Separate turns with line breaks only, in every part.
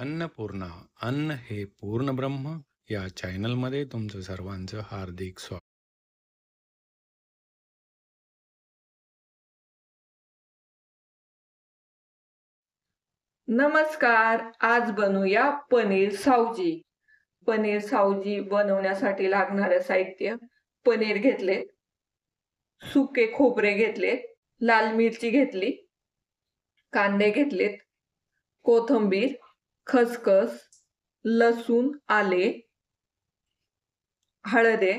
अन्नपूर्णा अन्न हे पूर्ण ब्रह्म या चॅनलमध्ये तुमचं सर्वांचं हार्दिक स्वागत.
नमस्कार. आज बनवूया पनीर सावजी. पनीर सावजी बनवण्यासाठी लागणारे साहित्य: पनीर घेतले, सुके खोबरे घेतले, लाल मिरची घेतली, कांदे घेतलेत, कोथिंबीर, खसखस, लसूण, आले, हळदे,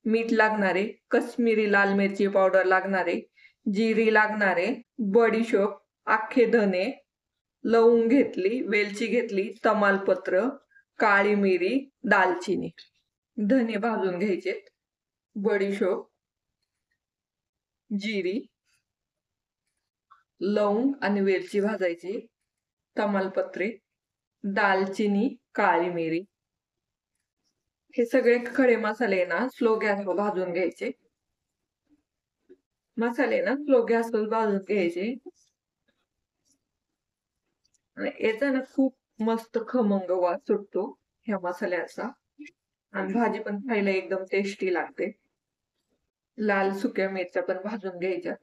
मीठ लागणारे, काश्मीरी लाल मिरची पावडर लागणारे, जिरी लागणारे, बडीशोप, अख्खे धने, लवंग घेतली, वेलची घेतली, तमालपत्र, काळी मिरी, दालचिनी. धने भाजून घ्यायचे, बडीशोप, जिरी, लवंग आणि वेलची भाजायची, तमालपत्रे, दालचिनी, काळी मिरी. हे सगळे खडे मसाले ना स्लो गॅसवर भाजून घ्यायचे. मसाले ना स्लो गॅसवर भाजून घ्यायचे. याचा ना खूप मस्त खमंग वास सुटतो ह्या मसाल्याचा, आणि भाजी पण खायला एकदम टेस्टी लागते. लाल सुक्या मिरच्या पण भाजून घ्यायच्या,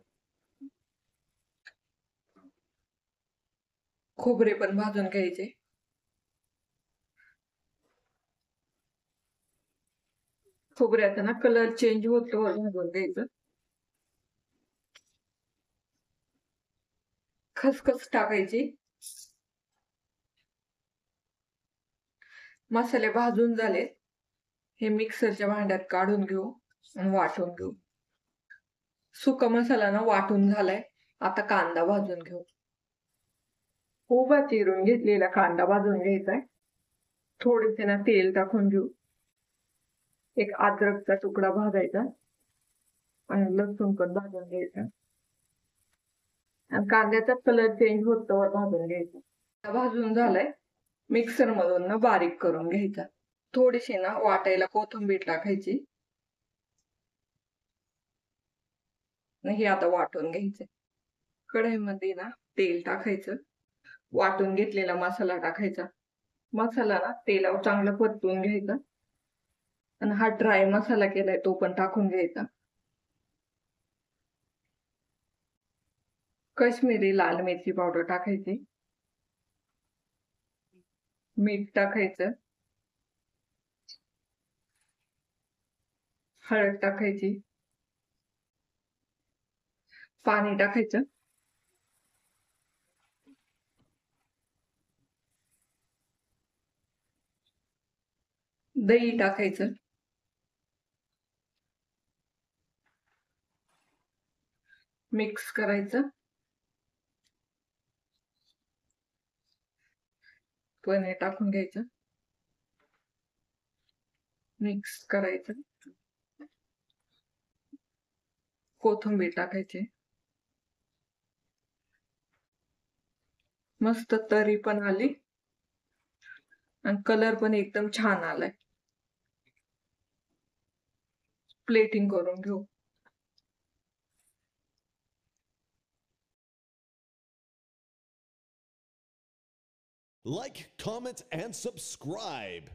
खोबरे पण भाजून घ्यायचे. खोबऱ्याचा ना कलर चेंज होतो भाजून घ्यायचं. खसखस टाकायची. मसाले भाजून झाले, हे मिक्सरच्या भांड्यात काढून घेऊ आणि वाटून घेऊ. सुका मसाला ना वाटून झालाय. आता कांदा भाजून घेऊ. उभा चिरून घेतलेला कांदा भाजून घ्यायचाय. थोडेसे ना तेल टाकून घेऊ. एक अद्रकचा तुकडा भाजायचा आणि लसूण पण भाजून घ्यायचा. आणि कांद्याचा कलर चेंज होतो भाजून घ्यायचा. भाजून झालाय. मिक्सर मधून ना बारीक करून घ्यायचा. थोडीशी ना वाटायला कोथिंबीर टाकायची. हे आता वाटून घ्यायचं. कढईमध्ये ना तेल टाकायचं. वाटून घेतलेला मसाला टाकायचा. मसाला ना तेलावर चांगला परतून घ्यायचा. आणि हा ड्राय मसाला केलाय तो पण टाकून घ्यायचा. काश्मीरी लाल मिरची पावडर टाकायची. मीठ टाकायचं. हळद टाकायची. पाणी टाकायचं. दही टाकायचं. मिक्स करायचं. पनीर टाकून घ्यायचं. मिक्स करायचं. कोथिंबीर टाकायची. मस्त तरी पण आली आणि कलर पण एकदम छान आलाय. प्लेटिंग करून घेऊ.
Like, comment, and subscribe.